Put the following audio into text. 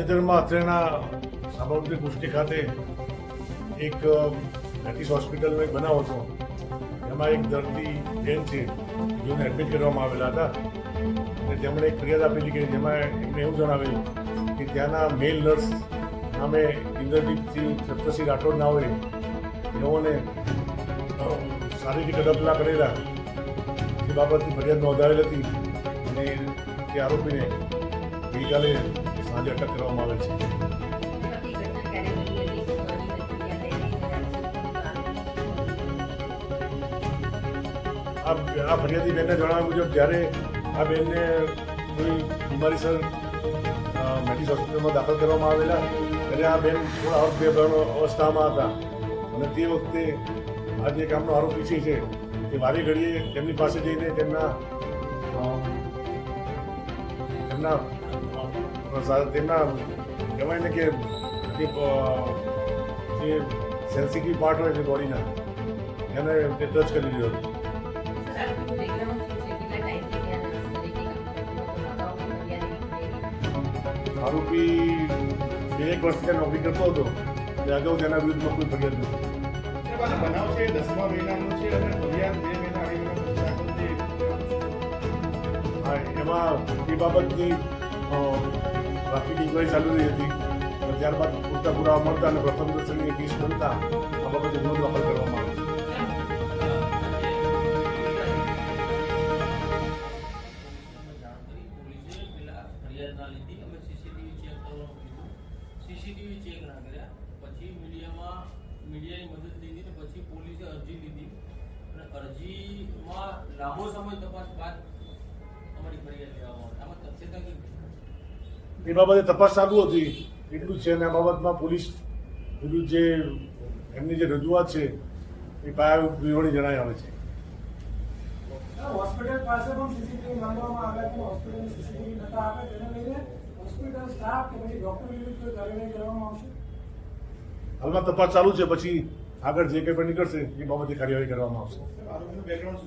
તાજેતરમાં અત્રેના સાબરમતી કુષ્ટી ખાતે એક મેટિસ હોસ્પિટલનો એક બનાવ હતો. એમાં એક દર્દી બેન છે જેઓને એડમિટ કરવામાં આવેલા હતા અને તેમણે એક ફરિયાદ આપેલી કે જેમાં એમને એવું જણાવેલ કે ત્યાંના મેલ નર્સ નામે ઇન્દ્રજીતસિંહ સપ્તસિંહ રાઠોડ ના હોય તેઓને શારીરિક અડપલા કરેલા એ બાબતની ફરિયાદ નોંધાવેલ હતી અને તે આરોપીને ગઈકાલે સાંજે અટક કરવામાં આવેલ છે. આ ફરિયાદી બેનને જણાવ્યા મુજબ જ્યારે આ બેનને કોઈ બીમારીસર મેડિસ હોસ્પિટલમાં દાખલ કરવામાં આવેલા ત્યારે આ બેન થોડા અર્થબેભાન અવસ્થામાં હતા અને તે વખતે આ જે કામનો આરોપી છે તે વારી ઘડીએ તેમની પાસે જઈને તેમના કહેવાય ને કે જે સેન્સિટિવ પાર્ટ હોય છે બોડીના એને તે ટચ કરી લીધો. આરોપી 2 વર્ષથી નોકરી કરતો હતો અને અગાઉ તેના વિરુદ્ધમાં કોઈ ફરિયાદ નથી. બનાવ છે 10મા મહિનાનો છે અને ફરિયાદ 2 મહિના હા, એમાં એ બાબતની ટ્રાફિક ઇન્ક્વાયરી ચાલુ રહી હતી અને ત્યારબાદ પૂરતા પુરાવા મળતા અને પ્રથમ દર્શનની કેસ બનતા આ બાબતે ગુનો દાખલ કરવામાં આવે છે. સીસીટીવી ચેક ના કર્યા, પછી મીડિયાની મદદ લીધી ને પછી પોલીસે અરજી લીધી અને અરજીમાં લાંબો સમય તપાસ બાદ અમારી ફરિયાદ લેવામાં આવે. આમાં તથ્યતા કેવી એ બાબતે તપાસ ચાલુ હતી એટલું જ છે અને આ બાબતમાં પોલીસ વિરુદ્ધ જે એમની જે રજૂઆત છે એ પાયા વિહોણી જણાઈ આવે છે. હોસ્પિટલ પાસે પણ સીસીટીવી માંગવામાં આવ્યા છે, હોસ્પિટલની સીસીટીવી નતા આપે તેને લઈને હોસ્પિટલ સ્ટાફ કે પછી ડોક્ટર વિરુદ્ધ કોઈ કાર્યવાહી કરવામાં આવશે. હાલમાં તપાસ ચાલુ છે, પછી આગળ જે કંઈ પણ નીકળશે એ બાબતે કાર્યવાહી કરવામાં આવશે. આરોપીનું બેકગ્રાઉન્ડ